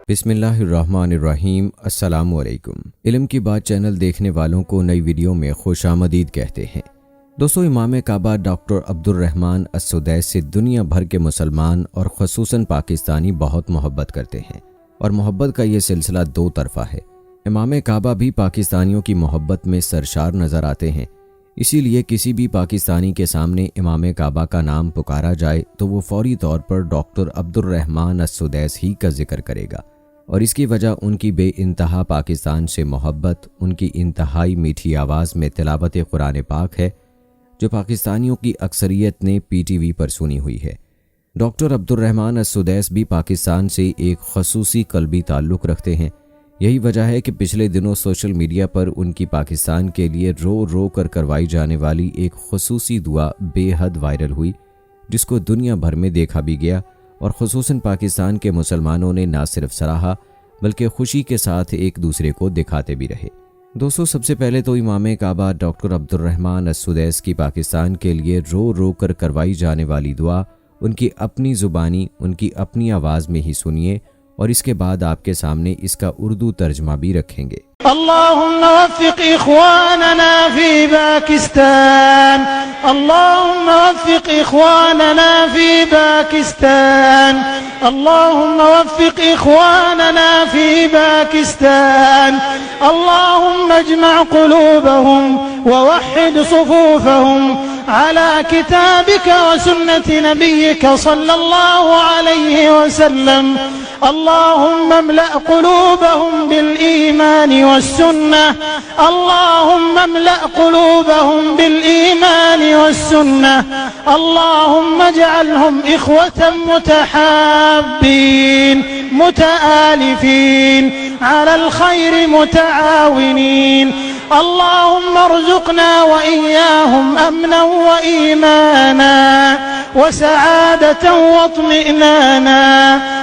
بسم اللہ الرحمن الرحیم۔ السلام علیکم۔ علم کی بات چینل دیکھنے والوں کو نئی ویڈیو میں خوش آمدید کہتے ہیں۔ دوستو، امام کعبہ ڈاکٹر عبدالرحمن السدیس سے دنیا بھر کے مسلمان اور خصوصاً پاکستانی بہت محبت کرتے ہیں، اور محبت کا یہ سلسلہ دو طرفہ ہے۔ امام کعبہ بھی پاکستانیوں کی محبت میں سرشار نظر آتے ہیں، اسی لیے کسی بھی پاکستانی کے سامنے امام کعبہ کا نام پکارا جائے تو وہ فوری طور پر ڈاکٹر عبدالرحمن السدیس ہی کا ذکر کرے گا، اور اس کی وجہ ان کی بے انتہا پاکستان سے محبت، ان کی انتہائی میٹھی آواز میں تلاوت قرآن پاک ہے، جو پاکستانیوں کی اکثریت نے پی ٹی وی پر سنی ہوئی ہے۔ ڈاکٹر عبدالرحمن السدیس بھی پاکستان سے ایک خصوصی قلبی تعلق رکھتے ہیں۔ یہی وجہ ہے کہ پچھلے دنوں سوشل میڈیا پر ان کی پاکستان کے لیے رو رو کر کروائی جانے والی ایک خصوصی دعا بے حد وائرل ہوئی، جس کو دنیا بھر میں دیکھا بھی گیا، اور خصوصاً پاکستان کے مسلمانوں نے نہ صرف سراہا بلکہ خوشی کے ساتھ ایک دوسرے کو دکھاتے بھی رہے۔ دوستو، سب سے پہلے تو امام کعبہ ڈاکٹر عبدالرحمن السدیس کی پاکستان کے لیے رو رو کر کروائی جانے والی دعا ان کی اپنی زبانی، ان کی اپنی آواز میں ہی سنیے، اور اس کے بعد آپ کے سامنے اس کا اردو ترجمہ بھی رکھیں گے۔ اللهم وفق إخواننا في باكستان، اللهم وفق إخواننا في باكستان، اللهم وفق إخواننا في باكستان، اللهم اجمع قلوبهم ووحد صفوفهم على كتابك وسنة نبيك صلى الله عليه وسلم، اللهم املأ قلوبهم بالإيمان والسنة، اللهم املأ قلوبهم بالإيمان والسنة، اللهم اجعلهم إخوة متحابين متآلفين على الخير متعاونين، اللهم ارزقنا وإياهم أمنا وإيمانا وسعادة واطمئنانا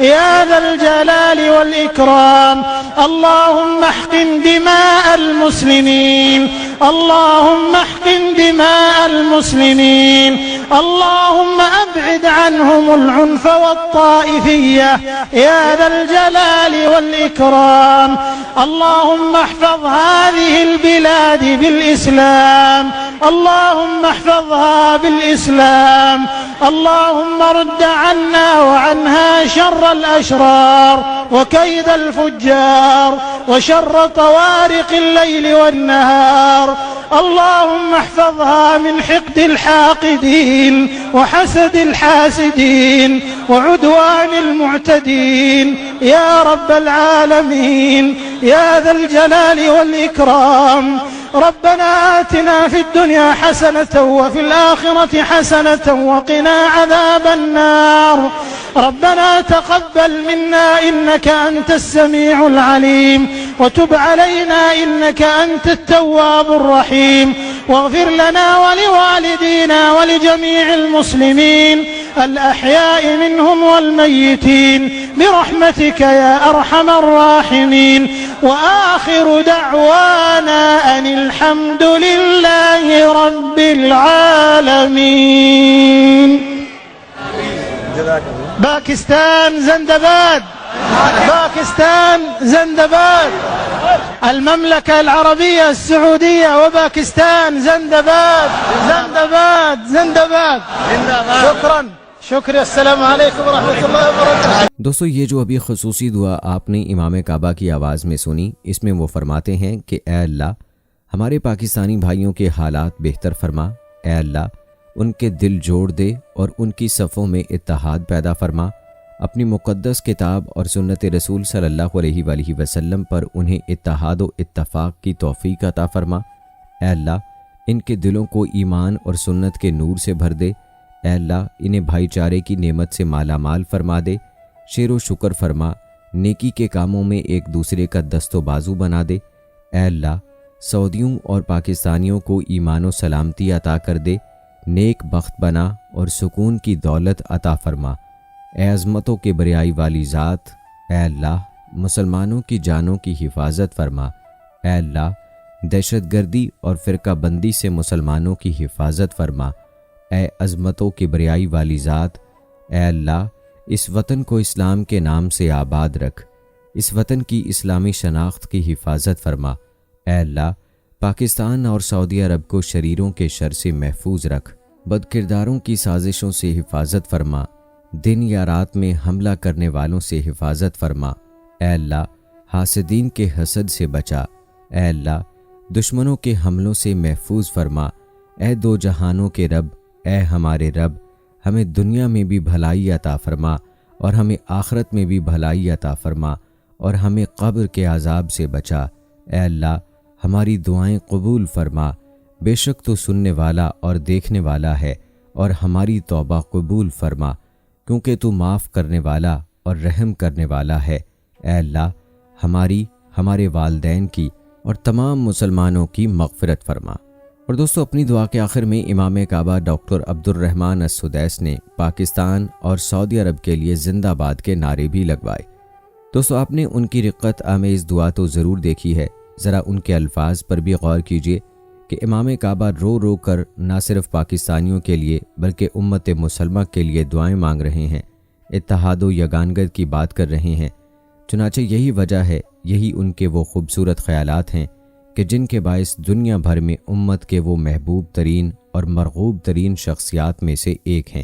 يا ذا الجلال والإكرام، اللهم احقن دماء المسلمين، اللهم احقن دماء المسلمين، اللهم أبعد عنهم العنف والطائفية يا ذا الجلال والإكرام، اللهم احفظ هذه البلاد بالإسلام، اللهم احفظها بالإسلام، اللهم رد عنا وعنها شر الأشرار وكيد الفجار وشر طوارق الليل والنهار، اللهم احفظها من حقد الحاقدين وحسد الحاسدين وعدوان المعتدين يا رب العالمين يا ذا الجلال والإكرام، ربنا آتنا في الدنيا حسنة وفي الآخرة حسنة وقنا عذاب النار، ربنا تقبل منا إنك أنت السميع العليم وتب علينا إنك أنت التواب الرحيم، واغفر لنا ولوالدينا ولجميع المسلمين الأحياء منهم والميتين برحمتك يا أرحم الراحمين، وآخر دعوانا أن الحمد لله رب العالمين۔ باكستان زندباد، باكستان زندباد، المملكة العربية السعودية وباكستان زندباد زندباد زندباد۔ شکریہ، السلام علیکم ورحمۃ اللہ وبرکاتہ۔ دوستو، یہ جو ابھی خصوصی دعا آپ نے امام کعبہ کی آواز میں سنی، اس میں وہ فرماتے ہیں کہ اے اللہ، ہمارے پاکستانی بھائیوں کے حالات بہتر فرما، اے اللہ ان کے دل جوڑ دے اور ان کی صفوں میں اتحاد پیدا فرما، اپنی مقدس کتاب اور سنت رسول صلی اللہ علیہ وآلہ وسلم پر انہیں اتحاد و اتفاق کی توفیق عطا فرما، اے اللہ ان کے دلوں کو ایمان اور سنت کے نور سے بھر دے، اے اللہ انہیں بھائی چارے کی نعمت سے مالا مال فرما دے، شیر و شکر فرما، نیکی کے کاموں میں ایک دوسرے کا دست و بازو بنا دے، اے اللہ سعودیوں اور پاکستانیوں کو ایمان و سلامتی عطا کر دے، نیک بخت بنا اور سکون کی دولت عطا فرما، اے عظمتوں کے بریائی والی ذات، اے اللہ مسلمانوں کی جانوں کی حفاظت فرما، اے اللہ دہشت گردی اور فرقہ بندی سے مسلمانوں کی حفاظت فرما، اے عظمتوں کی بریائی والی ذات، اے اللہ اس وطن کو اسلام کے نام سے آباد رکھ، اس وطن کی اسلامی شناخت کی حفاظت فرما۔ اے اللہ پاکستان اور سعودی عرب کو شریروں کے شر سے محفوظ رکھ، بد کرداروں کی سازشوں سے حفاظت فرما، دن یا رات میں حملہ کرنے والوں سے حفاظت فرما۔ اے اللہ حاسدین کے حسد سے بچا۔ اے اللہ دشمنوں کے حملوں سے محفوظ فرما۔ اے دو جہانوں کے رب، اے ہمارے رب، ہمیں دنیا میں بھی بھلائی عطا فرما اور ہمیں آخرت میں بھی بھلائی عطا فرما اور ہمیں قبر کے عذاب سے بچا۔ اے اللہ ہماری دعائیں قبول فرما، بے شک تو سننے والا اور دیکھنے والا ہے، اور ہماری توبہ قبول فرما کیونکہ تو معاف کرنے والا اور رحم کرنے والا ہے۔ اے اللہ ہماری، ہمارے والدین کی اور تمام مسلمانوں کی مغفرت فرما۔ اور دوستو اپنی دعا کے آخر میں امام کعبہ ڈاکٹر عبد الرحمن السدیس نے پاکستان اور سعودی عرب کے لیے زندہ باد کے نعرے بھی لگوائے۔ دوستو آپ نے ان کی رقت آمیز دعا تو ضرور دیکھی ہے، ذرا ان کے الفاظ پر بھی غور کیجئے کہ امام کعبہ رو رو کر نہ صرف پاکستانیوں کے لیے بلکہ امت مسلمہ کے لیے دعائیں مانگ رہے ہیں، اتحاد و یگانگت کی بات کر رہے ہیں۔ چنانچہ یہی وجہ ہے، یہی ان کے وہ خوبصورت خیالات ہیں کہ جن کے باعث دنیا بھر میں امت کے وہ محبوب ترین اور مرغوب ترین شخصیات میں سے ایک ہیں،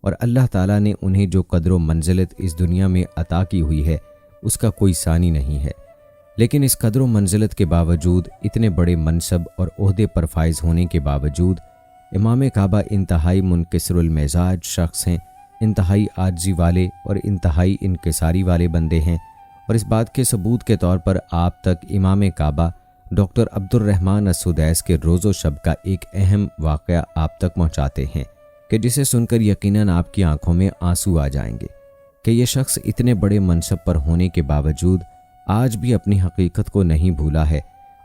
اور اللہ تعالیٰ نے انہیں جو قدر و منزلت اس دنیا میں عطا کی ہوئی ہے اس کا کوئی ثانی نہیں ہے۔ لیکن اس قدر و منزلت کے باوجود، اتنے بڑے منصب اور عہدے پر فائز ہونے کے باوجود، امام کعبہ انتہائی منکسر المزاج شخص ہیں، انتہائی عاجزی والے اور انتہائی انکساری والے بندے ہیں، اور اس بات کے ثبوت کے طور پر آپ تک امام کعبہ ڈاکٹر عبد الرحمن السدیس کے روز و شب کا ایک اہم واقعہ آپ تک پہنچاتے ہیں کہ جسے سن کر یقیناً آپ کی آنکھوں میں آنسو آ جائیں گے کہ یہ شخص اتنے بڑے منصب پر ہونے کے باوجود آج بھی اپنی حقیقت کو نہیں بھولا ہے،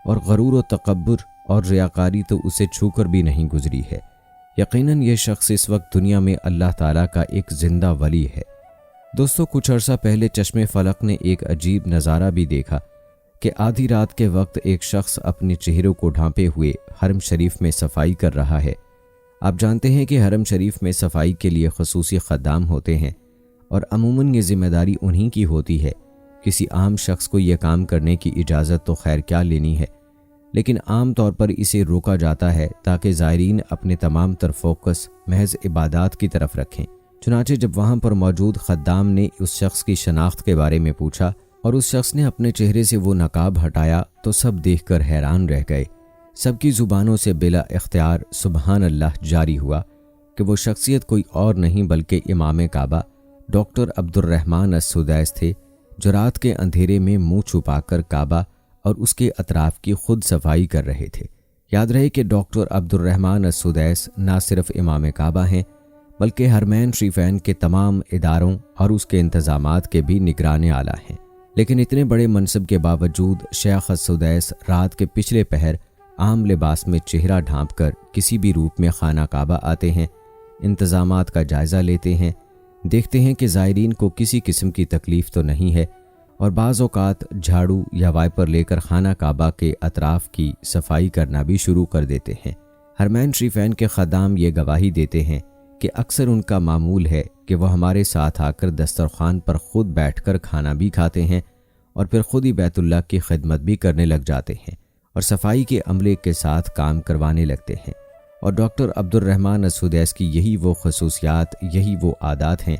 اور غرور و تکبر اور ریاکاری تو اسے چھو کر بھی نہیں گزری ہے۔ یقیناً یہ شخص اس وقت دنیا میں اللہ تعالیٰ کا ایک زندہ ولی ہے۔ دوستو کچھ عرصہ پہلے چشم فلک نے ایک عجیب نظارہ بھی دیکھا کہ آدھی رات کے وقت ایک شخص اپنے چہروں کو ڈھانپے ہوئے حرم شریف میں صفائی کر رہا ہے۔ آپ جانتے ہیں کہ حرم شریف میں صفائی کے لیے خصوصی خدام ہوتے ہیں، اور عموماً یہ ذمہ داری انہی کی ہوتی ہے۔ کسی عام شخص کو یہ کام کرنے کی اجازت تو خیر کیا لینی ہے، لیکن عام طور پر اسے روکا جاتا ہے تاکہ زائرین اپنے تمام تر فوکس محض عبادات کی طرف رکھیں۔ چنانچہ جب وہاں پر موجود خدام نے اس شخص کی شناخت کے بارے میں پوچھا اور اس شخص نے اپنے چہرے سے وہ نقاب ہٹایا تو سب دیکھ کر حیران رہ گئے۔ سب کی زبانوں سے بلا اختیار سبحان اللہ جاری ہوا کہ وہ شخصیت کوئی اور نہیں بلکہ امام کعبہ ڈاکٹر عبد الرحمن السدیس تھے، جو رات کے اندھیرے میں منہ چھپا کر کعبہ اور اس کے اطراف کی خود صفائی کر رہے تھے۔ یاد رہے کہ ڈاکٹر عبد الرحمن السدیس نہ صرف امام کعبہ ہیں بلکہ حرمین شریفین کے تمام اداروں اور اس کے انتظامات کے بھی نگران اعلیٰ ہیں۔ لیکن اتنے بڑے منصب کے باوجود شیخ السدیس رات کے پچھلے پہر عام لباس میں چہرہ ڈھانپ کر کسی بھی روپ میں خانہ کعبہ آتے ہیں، انتظامات کا جائزہ لیتے ہیں، دیکھتے ہیں کہ زائرین کو کسی قسم کی تکلیف تو نہیں ہے، اور بعض اوقات جھاڑو یا وائپر لے کر خانہ کعبہ کے اطراف کی صفائی کرنا بھی شروع کر دیتے ہیں۔ حرمین شریفین کے خدام یہ گواہی دیتے ہیں کہ اکثر ان کا معمول ہے کہ وہ ہمارے ساتھ آ کر دسترخوان پر خود بیٹھ کر کھانا بھی کھاتے ہیں اور پھر خود ہی بیت اللہ کی خدمت بھی کرنے لگ جاتے ہیں اور صفائی کے عملے کے ساتھ کام کروانے لگتے ہیں۔ اور ڈاکٹر عبد الرحمن السدیس کی یہی وہ خصوصیات، یہی وہ عادات ہیں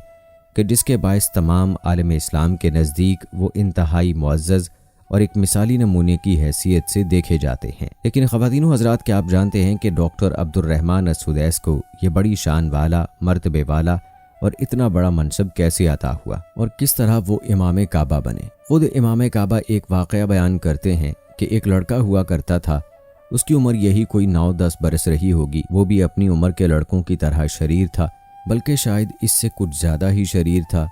کہ جس کے باعث تمام عالم اسلام کے نزدیک وہ انتہائی معزز اور ایک مثالی نمونے کی حیثیت سے دیکھے جاتے ہیں۔ لیکن خواتین و حضرات، کیا آپ جانتے ہیں کہ ڈاکٹر عبد الرحمن السدیس کو یہ بڑی شان والا، مرتبے والا اور اتنا بڑا منصب کیسے عطا ہوا اور کس طرح وہ امام کعبہ بنے؟ خود امام کعبہ ایک واقعہ بیان کرتے ہیں کہ ایک لڑکا ہوا کرتا تھا، اس کی عمر یہی کوئی 9-10 برس رہی ہوگی۔ وہ بھی اپنی عمر کے لڑکوں کی طرح شریر تھا، بلکہ شاید اس سے کچھ زیادہ ہی شریر تھا۔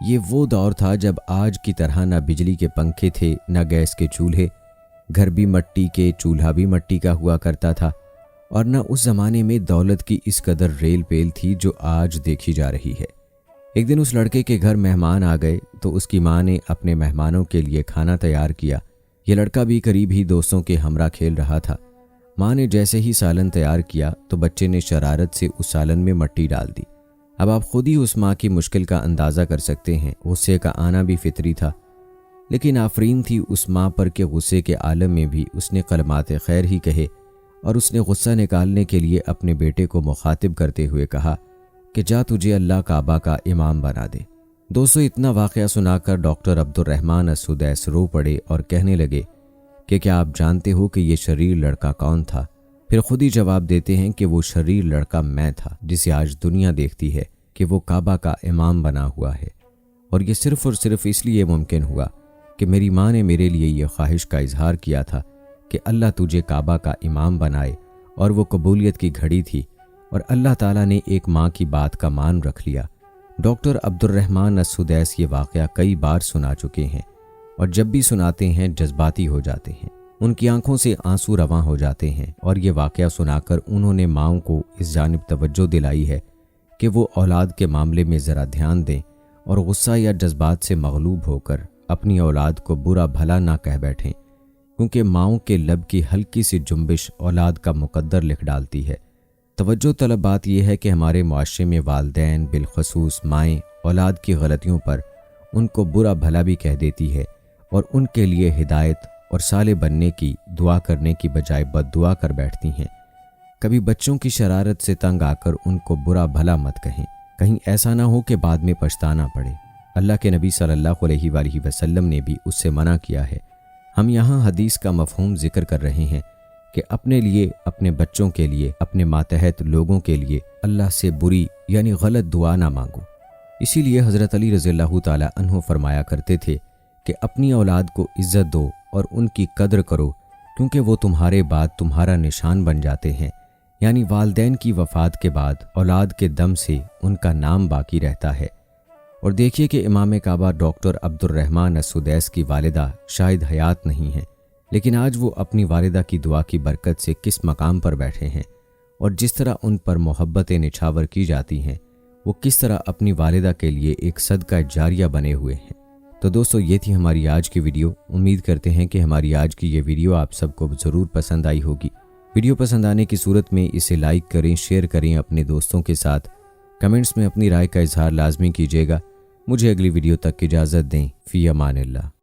یہ وہ دور تھا جب آج کی طرح نہ بجلی کے پنکھے تھے، نہ گیس کے چولہے، گھر بھی مٹی کے، چولہا بھی مٹی کا ہوا کرتا تھا، اور نہ اس زمانے میں دولت کی اس قدر ریل پیل تھی جو آج دیکھی جا رہی ہے۔ ایک دن اس لڑکے کے گھر مہمان آ گئے تو اس کی ماں نے اپنے مہمانوں کے لیے کھانا تیار کیا۔ یہ لڑکا بھی قریب ہی دوستوں کے ہمراہ کھیل رہا تھا۔ ماں نے جیسے ہی سالن تیار کیا تو بچے نے شرارت سے اس سالن میں مٹی ڈال دی۔ اب آپ خود ہی اس ماں کی مشکل کا اندازہ کر سکتے ہیں، غصے کا آنا بھی فطری تھا۔ لیکن آفرین تھی اس ماں پر کہ غصے کے عالم میں بھی اس نے کلمات خیر ہی کہے، اور اس نے غصہ نکالنے کے لیے اپنے بیٹے کو مخاطب کرتے ہوئے کہا کہ جا تجھے اللہ کعبہ کا امام بنا دے۔ دوستو، اتنا واقعہ سنا کر ڈاکٹر عبد الرحمن السدیس رو پڑے اور کہنے لگے کہ کیا آپ جانتے ہو کہ یہ شریر لڑکا کون تھا؟ پھر خود ہی جواب دیتے ہیں کہ وہ شریر لڑکا میں تھا جسے آج دنیا دیکھتی ہے کہ وہ کعبہ کا امام بنا ہوا ہے، اور یہ صرف اور صرف اس لیے ممکن ہوا کہ میری ماں نے میرے لیے یہ خواہش کا اظہار کیا تھا کہ اللہ تجھے کعبہ کا امام بنائے، اور وہ قبولیت کی گھڑی تھی، اور اللہ تعالیٰ نے ایک ماں کی بات کا مان رکھ لیا۔ ڈاکٹر عبد الرحمن السدیس یہ واقعہ کئی بار سنا چکے ہیں، اور جب بھی سناتے ہیں جذباتی ہو جاتے ہیں، ان کی آنکھوں سے آنسو رواں ہو جاتے ہیں، اور یہ واقعہ سنا کر انہوں نے ماؤں کو اس جانب توجہ دلائی ہے کہ وہ اولاد کے معاملے میں ذرا دھیان دیں اور غصہ یا جذبات سے مغلوب ہو کر اپنی اولاد کو برا بھلا نہ کہہ بیٹھیں، کیونکہ ماؤں کے لب کی ہلکی سی جنبش اولاد کا مقدر لکھ ڈالتی ہے۔ توجہ طلب بات یہ ہے کہ ہمارے معاشرے میں والدین بالخصوص مائیں اولاد کی غلطیوں پر ان کو برا بھلا بھی کہہ دیتی ہے، اور ان کے لیے ہدایت اور صالح بننے کی دعا کرنے کی بجائے بد دعا کر بیٹھتی ہیں۔ کبھی بچوں کی شرارت سے تنگ آ کر ان کو برا بھلا مت کہیں، کہیں ایسا نہ ہو کہ بعد میں پچھتانا پڑے۔ اللہ کے نبی صلی اللہ علیہ وآلہ وسلم نے بھی اس سے منع کیا ہے۔ ہم یہاں حدیث کا مفہوم ذکر کر رہے ہیں کہ اپنے لیے، اپنے بچوں کے لیے، اپنے ماتحت لوگوں کے لیے اللہ سے بری یعنی غلط دعا نہ مانگو۔ اسی لیے حضرت علی رضی اللہ تعالی عنہ فرمایا کرتے تھے کہ اپنی اولاد کو عزت دو اور ان کی قدر کرو، کیونکہ وہ تمہارے بعد تمہارا نشان بن جاتے ہیں، یعنی والدین کی وفات کے بعد اولاد کے دم سے ان کا نام باقی رہتا ہے۔ اور دیکھیے کہ امام کعبہ ڈاکٹر عبد الرحمن السدیس کی والدہ شاید حیات نہیں ہیں، لیکن آج وہ اپنی والدہ کی دعا کی برکت سے کس مقام پر بیٹھے ہیں، اور جس طرح ان پر محبتیں نچھاور کی جاتی ہیں، وہ کس طرح اپنی والدہ کے لیے ایک صدقہ جاریہ بنے ہوئے ہیں۔ تو دوستو، یہ تھی ہماری آج کی ویڈیو۔ امید کرتے ہیں کہ ہماری آج کی یہ ویڈیو آپ سب کو ضرور پسند آئی ہوگی۔ ویڈیو پسند آنے کی صورت میں اسے لائک کریں، شیئر کریں اپنے دوستوں کے ساتھ، کمنٹس میں اپنی رائے کا اظہار لازمی کیجیے گا۔ مجھے اگلی ویڈیو تک اجازت دیں۔ فی امان اللہ۔